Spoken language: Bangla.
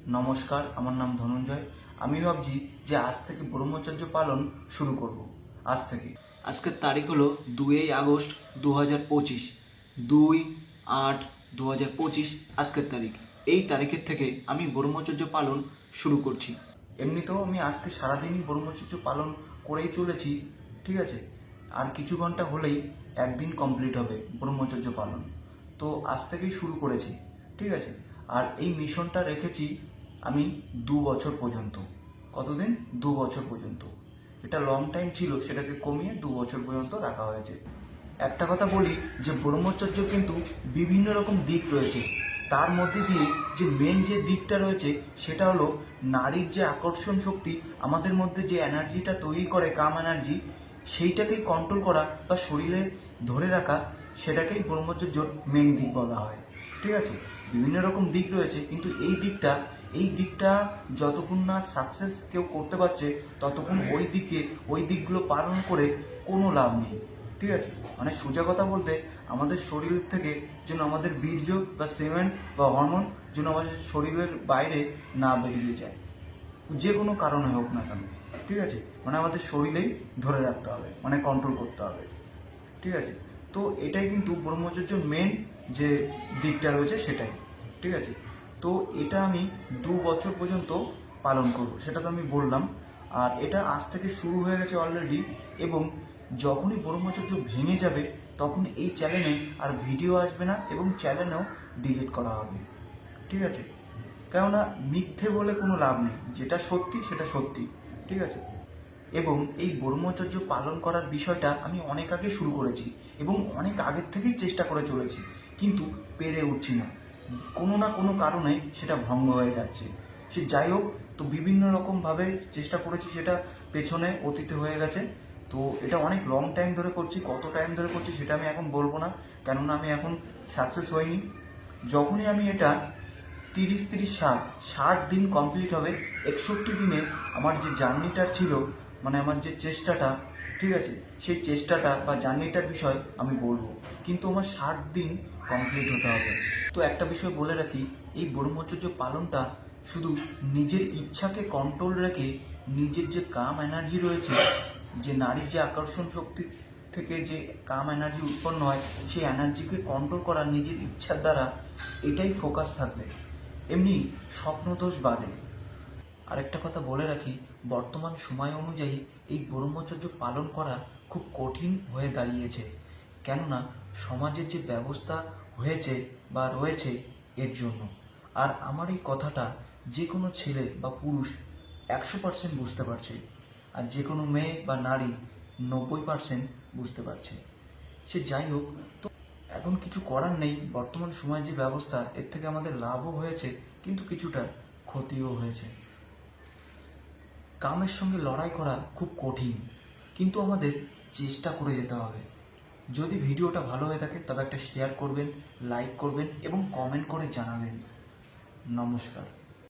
নমস্কার, আমার নাম ধনঞ্জয়। আমি ভাবছি যে আজ থেকে ব্রহ্মচর্য পালন শুরু করব। আজ থেকে আজকের তারিখ হলো 2 আগস্ট 2025, 2/8/2025 আজকের তারিখ। এই তারিখের থেকে আমি ব্রহ্মচর্য পালন শুরু করছি। এমনিতেও আমি আজকে সারাদিনই ব্রহ্মচর্য পালন করেই চলেছি, ঠিক আছে। আর কিছু ঘন্টা হলেই একদিন কমপ্লিট হবে ব্রহ্মচর্য পালন। তো আজ থেকেই শুরু করেছি, ঠিক আছে। আর এই মিশনটা রেখেছি আমি 2 বছর পর্যন্ত। কতদিন? 2 বছর পর্যন্ত। এটা লং টাইম ছিল, সেটাকে কমিয়ে 2 বছর পর্যন্ত রাখা হয়েছে। একটা কথা বলি যে ব্রহ্মচর্য কিন্তু বিভিন্ন রকম দিক রয়েছে। তার মধ্যে দিয়ে যে মেন যে দিকটা রয়েছে সেটা হলো নারীর যে আকর্ষণ শক্তি, আমাদের মধ্যে যে এনার্জিটা তৈরি করে, কাম এনার্জি, সেইটাকেই কন্ট্রোল করা বা শরীরে ধরে রাখা, সেটাকেই ব্রহ্মচর্যর মেন দিক বলা হয়, ঠিক আছে। বিভিন্ন রকম দিক রয়েছে, কিন্তু এই দিকটা যতক্ষণ না সাকসেস কেউ করতে পারছে ততক্ষণ ওই দিকগুলো পালন করে কোনো লাভ নেই, ঠিক আছে। মানে সোজা কথা বলতে, আমাদের শরীর থেকে যেন আমাদের বীর্য বা সেমেন্ট বা হরমোন যেন আমাদের শরীরের বাইরে না বেরিয়ে যায়, যে কোনো কারণে হোক না কেন, ঠিক আছে। মানে আমাদের শরীরেই ধরে রাখতে হবে, মানে কন্ট্রোল করতে হবে, ঠিক আছে। তো এটাই কিন্তু ব্রহ্মচর্যের মেন যে দিকটা রয়েছে সেটাই, ঠিক আছে। তো এটা আমি 2 বছর পর্যন্ত পালন করব, সেটা তো আমি বললাম। আর এটা আজ থেকে শুরু হয়ে গেছে অলরেডি, এবং যখনই ব্রহ্মচর্য ভেঙে যাবে তখন এই চ্যানেলে আর ভিডিও আসবে না এবং চ্যানেলও ডিলিট করা হবে, ঠিক আছে। কেননা মিথ্যে বলে কোনো লাভ নেই, যেটা সত্যি সেটা সত্যি, ঠিক আছে। এবং এই ব্রহ্মচর্য পালন করার বিষয়টা আমি অনেক আগে শুরু করেছি এবং অনেক আগের থেকেই চেষ্টা করে চলেছি, কিন্তু পেরে উঠছি না। কোনো না কোনো কারণে সেটা ভঙ্গ হয়ে যাচ্ছে। সে যাই হোক, তো বিভিন্ন রকমভাবে চেষ্টা করেছি, সেটা পেছনে অতীতে হয়ে গেছে। তো এটা অনেক লং টাইম ধরে করছি, কত টাইম ধরে করছি সেটা আমি এখন বলবো না, কেননা আমি এখন সাকসেস হইনি। যখনই আমি এটা 30-30-60 দিন কমপ্লিট হবে, 61 দিনে আমার যে জার্নিটার ছিল, মানে আমার যে চেষ্টাটা, ঠিক আছে, সেই চেষ্টাটা বা জার্নিটার বিষয় আমি বলবো, কিন্তু আমার 60 দিন কমপ্লিট হতে হবে। তো একটা বিষয় বলে রাখি, এই ব্রহ্মচর্য পালনটা শুধু নিজের ইচ্ছাকে কন্ট্রোল রেখে, নিজের যে কাম এনার্জি রয়েছে, যে নারীর যে আকর্ষণ শক্তি থেকে যে কাম এনার্জি উৎপন্ন হয়, সেই এনার্জিকে কন্ট্রোল করা নিজের ইচ্ছার দ্বারা, এটাই ফোকাস থাকবে। এমনি স্বপ্নদোষ বাদে আরেকটা কথা বলে রাখি, বর্তমান সময় অনুযায়ী এই ব্রহ্মচর্য পালন করা খুব কঠিন হয়ে দাঁড়িয়েছে, কেননা সমাজের যে ব্যবস্থা হয়েছে বা রয়েছে এর জন্য। আর আমার এই কথাটা যে কোনো ছেলে বা পুরুষ 100% বুঝতে পারছে, আর যে কোনো মেয়ে বা নারী 90% বুঝতে পারছে। সে যাই হোক, তো এখন কিছু করার নেই। বর্তমান সময় যে ব্যবস্থা, এর থেকে আমাদের লাভও হয়েছে কিন্তু কিছুটা ক্ষতিও হয়েছে। কামের সঙ্গে লড়াই করা খুব কঠিন, কিন্তু আমাদের চেষ্টা করে যেতে হবে। যদি ভিডিওটা ভালো হয়ে থাকে তবে একটা শেয়ার করবেন, লাইক করবেন এবং কমেন্ট করে জানাবেন। নমস্কার।